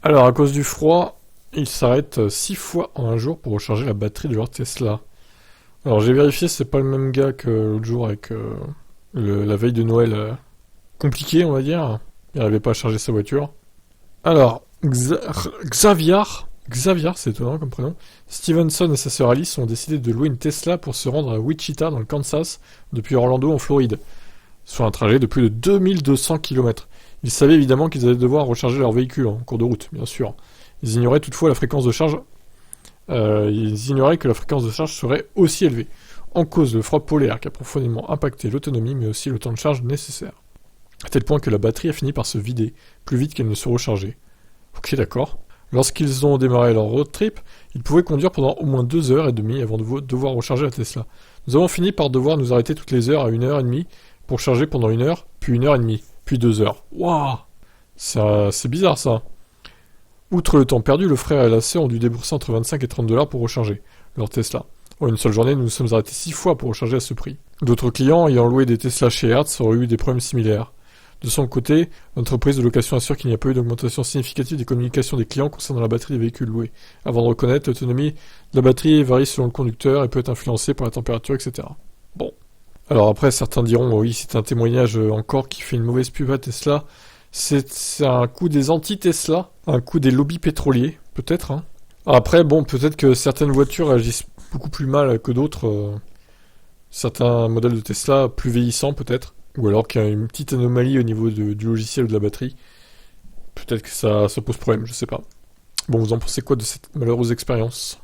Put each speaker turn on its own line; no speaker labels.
Alors, à cause du froid, ils s'arrêtent 6 fois en un jour pour recharger la batterie de leur Tesla. Alors, j'ai vérifié, c'est pas le même gars que l'autre jour avec la veille de Noël compliqué, on va dire. Il n'arrivait pas à charger sa voiture. Alors, Xavier, c'est étonnant comme prénom, Stevenson et sa sœur Alice ont décidé de louer une Tesla pour se rendre à Wichita, dans le Kansas, depuis Orlando, en Floride, soit un trajet de plus de 2200 km. Ils savaient évidemment qu'ils allaient devoir recharger leur véhicule en cours de route, bien sûr. Ils ignoraient toutefois la fréquence de charge. Ils ignoraient que la fréquence de charge serait aussi élevée. En cause le froid polaire qui a profondément impacté l'autonomie, mais aussi le temps de charge nécessaire. À tel point que la batterie a fini par se vider, plus vite qu'elle ne se rechargeait. Ok, d'accord. Lorsqu'ils ont démarré leur road trip, ils pouvaient conduire pendant au moins 2 heures et demie avant de devoir recharger la Tesla. Nous avons fini par devoir nous arrêter toutes les heures à 1 heure et demie pour charger pendant 1 heure, puis 1 heure et demie, puis 2 heures. Waouh! C'est bizarre ça. Outre le temps perdu, le frère et la sœur ont dû débourser entre 25 et 30 dollars pour recharger leur Tesla. En une seule journée, nous nous sommes arrêtés 6 fois pour recharger à ce prix. D'autres clients ayant loué des Tesla chez Hertz auraient eu des problèmes similaires. De son côté, l'entreprise de location assure qu'il n'y a pas eu d'augmentation significative des communications des clients concernant la batterie des véhicules loués. Avant de reconnaître, l'autonomie de la batterie varie selon le conducteur et peut être influencée par la température, etc. Bon. Alors après, certains diront, oui, c'est un témoignage encore qui fait une mauvaise pub à Tesla. C'est un coup des anti-Tesla, un coup des lobbies pétroliers, peut-être. Hein. Après, bon, peut-être que certaines voitures agissent beaucoup plus mal que d'autres. Certains modèles de Tesla plus vieillissants, peut-être. Ou alors qu'il y a une petite anomalie au niveau du logiciel ou de la batterie. Peut-être que ça pose problème, je sais pas. Bon, vous en pensez quoi de cette malheureuse expérience?